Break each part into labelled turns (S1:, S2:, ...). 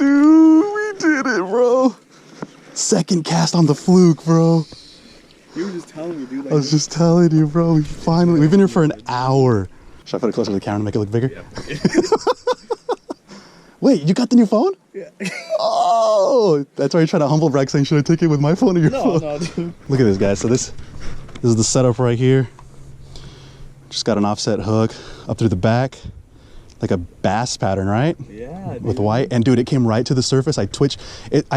S1: Dude, we did it, bro. Second cast on the Fluke, bro.
S2: You were just telling me, dude. Like,
S1: I was just telling you, bro. We've been here for an hour. Should I put it closer to the camera to make it look bigger?
S2: Yeah.
S1: Wait, you got the new phone?
S2: Yeah.
S1: Oh, that's why you're trying to humble brag, saying, should I take it with my phone or your phone?
S2: No, dude.
S1: Look at this, guys. So this is the setup right here. Just got an offset hook up through the back, like a bass pattern, right?
S2: Yeah, dude.
S1: With white. And dude, it came right to the surface. I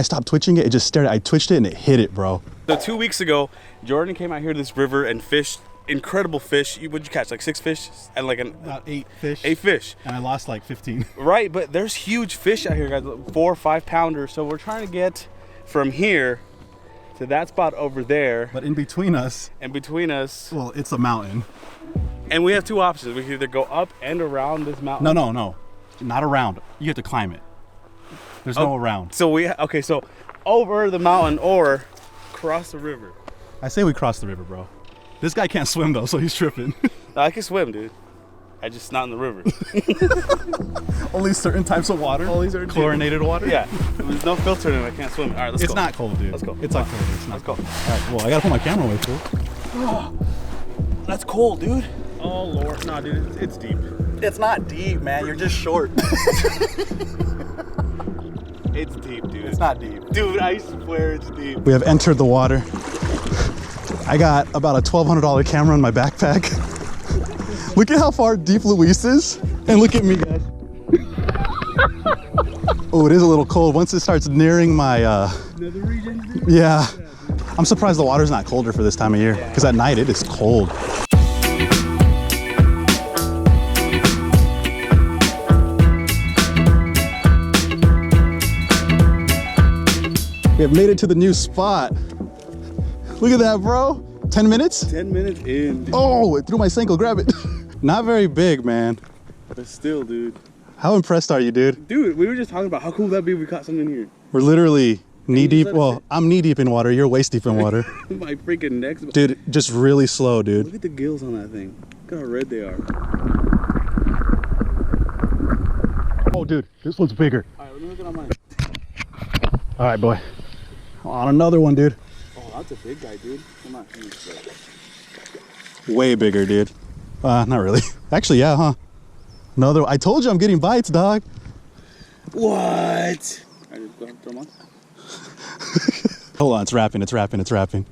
S1: stopped twitching it. It just stared. I twitched it and it hit it, bro.
S2: So 2 weeks ago, Jordan came out here to this river and fished incredible fish. What'd you catch? Like 6 fish? And like
S3: about 8 fish.
S2: 8 fish.
S3: And I lost like 15.
S2: Right, but there's huge fish out here, guys. 4 or 5 pounders. So we're trying to get from here to that spot over there.
S3: But in between us.
S1: Well,
S3: It's a mountain.
S2: And we have 2 options. We can either go up and around this mountain.
S3: No. Not around. You have to climb it. There's no around.
S2: So so over the mountain or cross the river.
S3: I say we cross the river, bro. This guy can't swim though, so he's tripping.
S2: No, I can swim, dude. I just not in the river.
S3: Only certain types of water.
S2: Only certain
S3: chlorinated water.
S2: Yeah. There's no filter in it. I can't swim. All right, let's go.
S3: It's not cold, dude.
S2: Let's go.
S3: It's not cold. It's not
S2: Let's go.
S3: cold. All right. Well, I gotta put my camera away, fool.
S2: That's cold, dude.
S3: Oh Lord, no, dude. It's deep.
S1: it's not deep, man. You're just short.
S2: It's deep, dude.
S1: It's not deep.
S2: Dude, I swear it's deep.
S1: We have entered the water. I got about a $1,200 camera in my backpack. Look at how far deep Luis is. And look at me, guys. Oh, it is a little cold. Once it starts nearing my,
S2: Nether region, dude?
S1: yeah. I'm surprised the water's not colder for this time of year. Because at night it is cold. We have made it to the new spot. Look at that, bro. 10 minutes?
S2: 10 minutes in, dude.
S1: Oh, it threw my Senko. Grab it. Not very big, man.
S2: But still, dude.
S1: How impressed are you, dude?
S2: Dude, we were just talking about how cool that'd be if we caught something here.
S1: We're literally knee deep.
S2: let it
S1: Well,
S2: sit.
S1: I'm knee deep in water. You're waist deep in water.
S2: My freaking necks.
S1: Dude, just really slow, dude.
S2: Look at the gills on that thing. Look how red they are.
S1: Oh, dude, this one's bigger.
S2: All right, let me look it on mine.
S1: All right, boy. On another one, dude.
S2: Oh, that's a big guy, dude. Come on.
S1: Way bigger, dude. Not really. Actually, yeah, huh? Another. I told you I'm getting bites, dog.
S2: What? I just go ahead and throw them on.
S1: Hold on, it's wrapping, it's wrapping, it's wrapping.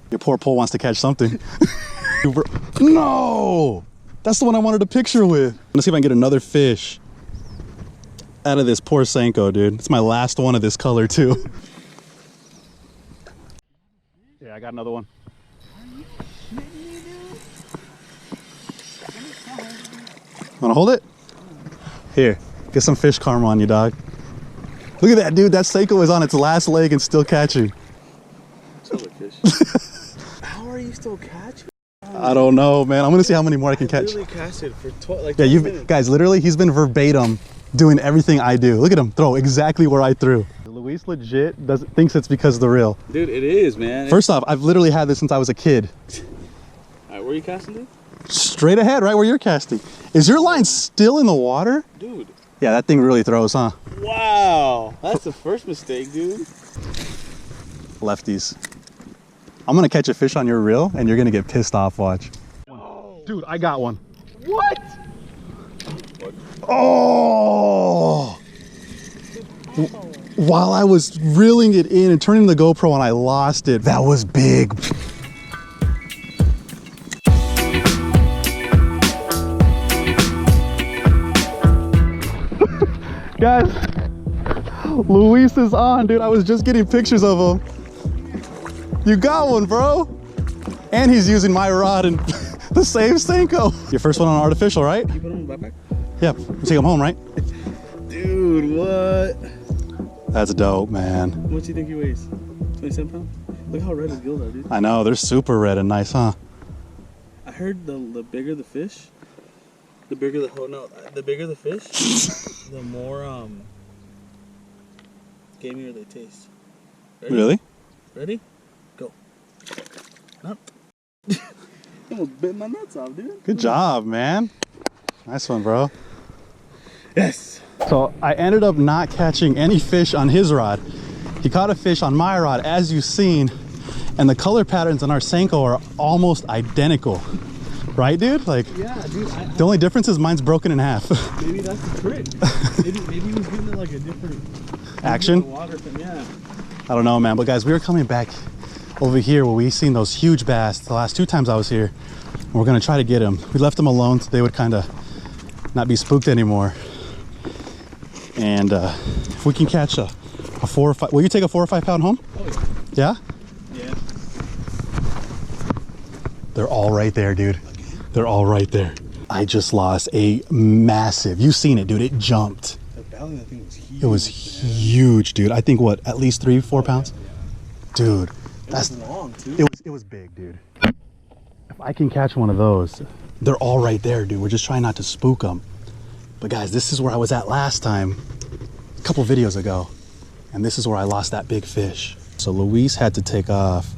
S1: Your poor pole wants to catch something. No! That's the one I wanted a picture with. Let's see if I can get another fish out of this poor Senko, dude. It's my last one of this color, too. Yeah, I got another one. Wanna hold it? Here, get some fish karma on you, dog. Look at that, dude. That Senko is on its last leg and still catching.
S2: Fish. How are you still catching?
S1: I don't know, man. I'm gonna see how many more I can catch.
S2: Literally casted for like
S1: Yeah,
S2: 20
S1: you've
S2: minutes.
S1: guys, literally, he's been verbatim doing everything I do. Look at him throw exactly where I threw. Luis legit thinks it's because of the reel.
S2: Dude, it is, man.
S1: First off, I've literally had this since I was a kid.
S2: All right, where are you casting, dude?
S1: Straight ahead, right where you're casting. Is your line still in the water?
S2: Dude.
S1: Yeah, that thing really throws, huh?
S2: Wow. That's the first mistake, dude.
S1: Lefties. I'm gonna catch a fish on your reel and you're gonna get pissed off, watch.
S2: Oh.
S1: Dude, I got one.
S2: What?
S1: Oh! While I was reeling it in and turning the GoPro and I lost it. That was big. Guys, Luis is on, dude. I was just getting pictures of him. You got one, bro. And he's using my rod and the same Senko. Your first one on artificial, right?
S2: You put him in the backpack?
S1: Yeah, we'll take him home, right?
S2: Dude, what?
S1: That's dope, man.
S2: What do you think he weighs? 27 pounds? Look how red his gills are, dude.
S1: I know, they're super red and nice, huh?
S2: I heard the bigger the fish, the bigger the the bigger the fish, the more gamier they taste. Ready?
S1: Really?
S2: Ready? Go. Nope. You almost bit my nuts off, dude.
S1: Good job, man. Nice one, bro.
S2: Yes.
S1: So I ended up not catching any fish on his rod. He caught a fish on my rod, as you've seen, and the color patterns on our Senko are almost identical. Right, dude? Like,
S2: Yeah, dude.
S1: the only difference is mine's broken in half.
S2: Maybe that's the trick. maybe he was giving it like a different
S1: Action?
S2: water from, yeah.
S1: I don't know, man. But guys, we were coming back over here where we seen those huge bass the last 2 times I was here. And we're gonna try to get them. We left them alone so they would kind of not be spooked anymore. And if we can catch a 4 or 5, will you take a 4 or 5 pound home?
S2: Oh,
S1: Yeah?
S2: yeah.
S1: They're all right there, dude. They're all right there. I just lost a massive, you've seen it, dude. It jumped.
S2: The belly, that thing was huge.
S1: It was huge, dude. I think what, at least 3 or 4 pounds? Dude, that's
S2: long, too.
S1: it was big, dude. If I can catch one of those, they're all right there, dude. We're just trying not to spook them. But guys, this is where I was at last time, a couple videos ago, and this is where I lost that big fish. So Luis had to take off,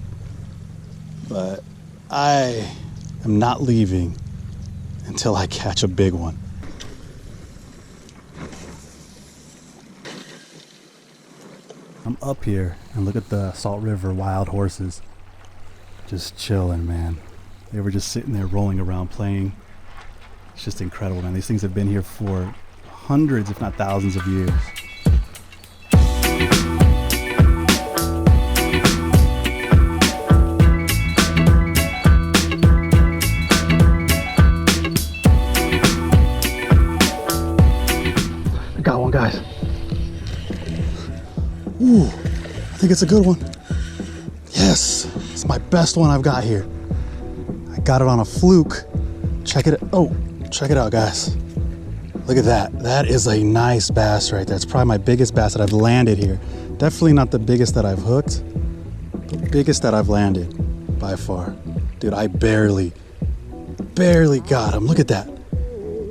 S1: but I am not leaving until I catch a big one. I'm up here and look at the Salt River wild horses just chilling, man. They were just sitting there rolling around playing. It's just incredible, man. These things have been here for hundreds, if not thousands of years. I got one, guys. Ooh, I think it's a good one. Yes, it's my best one I've got here. I got it on a fluke. Check it. Oh, check it out, guys. Look at that. That is a nice bass right there. It's probably my biggest bass that I've landed here. Definitely not the biggest that I've hooked. The biggest that I've landed by far. Dude, I barely got him. Look at that.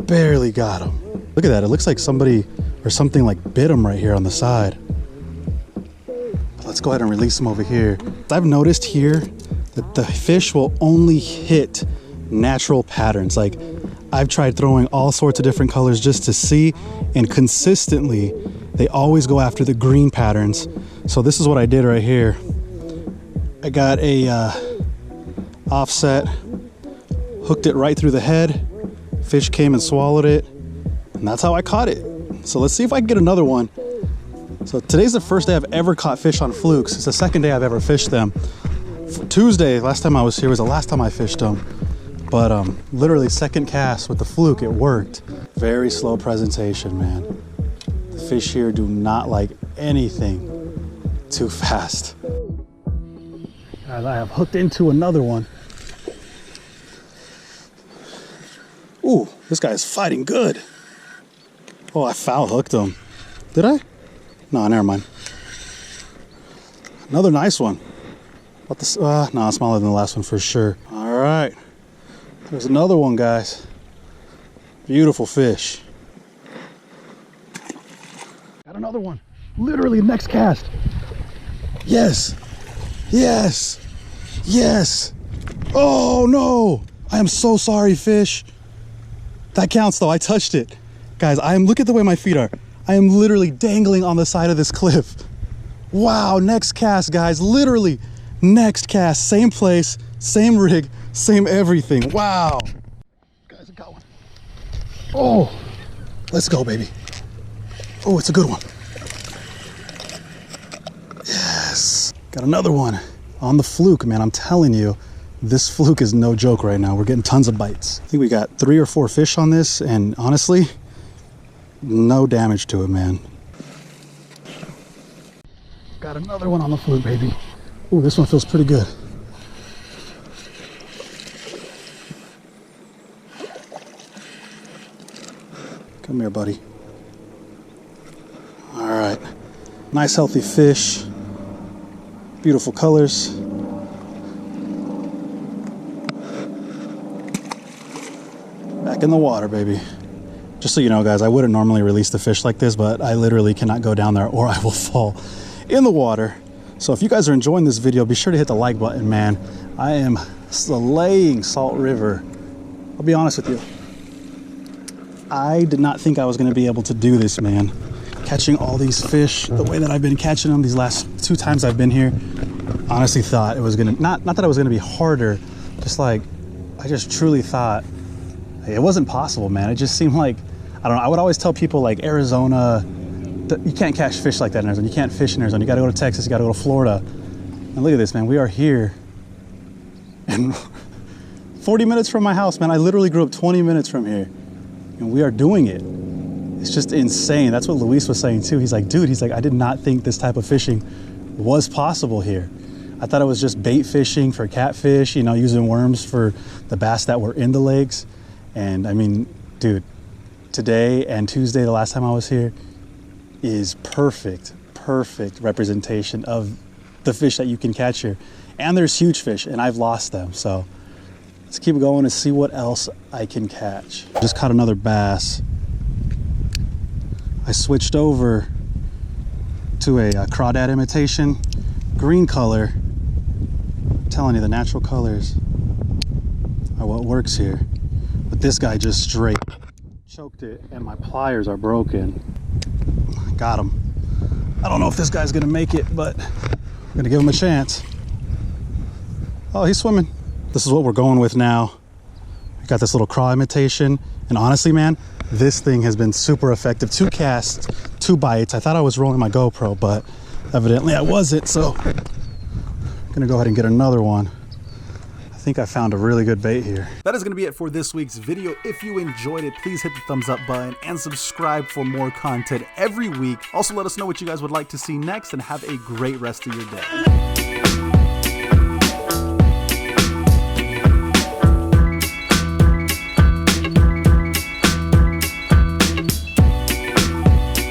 S1: Barely got him. Look at that. It looks like somebody or something like bit him right here on the side. Let's go ahead and release him over here. I've noticed here that the fish will only hit natural patterns. Like, I've tried throwing all sorts of different colors just to see, and consistently they always go after the green patterns. So this is what I did right here. I got a offset, hooked it right through the head, fish came and swallowed it, and that's how I caught it. So let's see if I can get another one. So today's the first day I've ever caught fish on flukes. It's the second day I've ever fished them. Tuesday, last time I was here, was the last time I fished them. But literally second cast with the fluke, it worked. Very slow presentation, man. The fish here do not like anything too fast. Guys, I have hooked into another one. Ooh, this guy is fighting good. Oh, I foul hooked him. Did I? No, never mind. Another nice one. What this? No, smaller than the last one for sure. All right. There's another one, guys. Beautiful fish. Got another one. Literally next cast. Yes. Yes. Yes. Oh, no. I am so sorry, fish. That counts, though. I touched it. Guys, look at the way my feet are. I am literally dangling on the side of this cliff. Wow, next cast, guys. Literally next cast. Same place, same rig, same everything. Wow. Guys, I got one. Oh, let's go, baby. Oh, it's a good one. Yes. Got another one on the fluke, man. I'm telling you, this fluke is no joke right now. We're getting tons of bites. I think we got 3 or 4 fish on this, and honestly, no damage to it, man. Got another one on the fluke, baby. Ooh, this one feels pretty good. Come here, buddy. All right. Nice, healthy fish. Beautiful colors. Back in the water, baby. Just so you know, guys, I wouldn't normally release the fish like this, but I literally cannot go down there or I will fall in the water. So if you guys are enjoying this video, be sure to hit the like button, man. I am slaying Salt River. I'll be honest with you. I did not think I was going to be able to do this, man. Catching all these fish the way that I've been catching them these last 2 times I've been here. Honestly thought it was going to, not that it was going to be harder, just like, I just truly thought it wasn't possible, man. It just seemed like, I don't know, I would always tell people like Arizona, you can't catch fish like that in Arizona. You can't fish in Arizona. You got to go to Texas. You got to go to Florida. And look at this, man. We are here. And 40 minutes from my house, man. I literally grew up 20 minutes from here. And we are doing it. It's just insane. That's what Luis was saying too. He's like, dude, he's like, I did not think this type of fishing was possible here. I thought it was just bait fishing for catfish, you know, using worms for the bass that were in the lakes. And I mean, dude, today and Tuesday, the last time I was here, is perfect representation of the fish that you can catch here. And there's huge fish, and I've lost them. So let's keep going and see what else I can catch. Just caught another bass. I switched over to a crawdad imitation, green color. I'm telling you, the natural colors are what works here. But this guy just straight choked it, and my pliers are broken. Got him. I don't know if this guy's gonna make it, but I'm gonna give him a chance. Oh, he's swimming. This is what we're going with now. I got this little craw imitation, and honestly, man, this thing has been super effective. 2 casts, 2 bites. I thought I was rolling my GoPro, but evidently I wasn't, so I'm gonna go ahead and get another one. I think I found a really good bait here. That is going to be it for this week's video. If you enjoyed it, please hit the thumbs up button and subscribe for more content every week. Also, let us know what you guys would like to see next, and have a great rest of your day.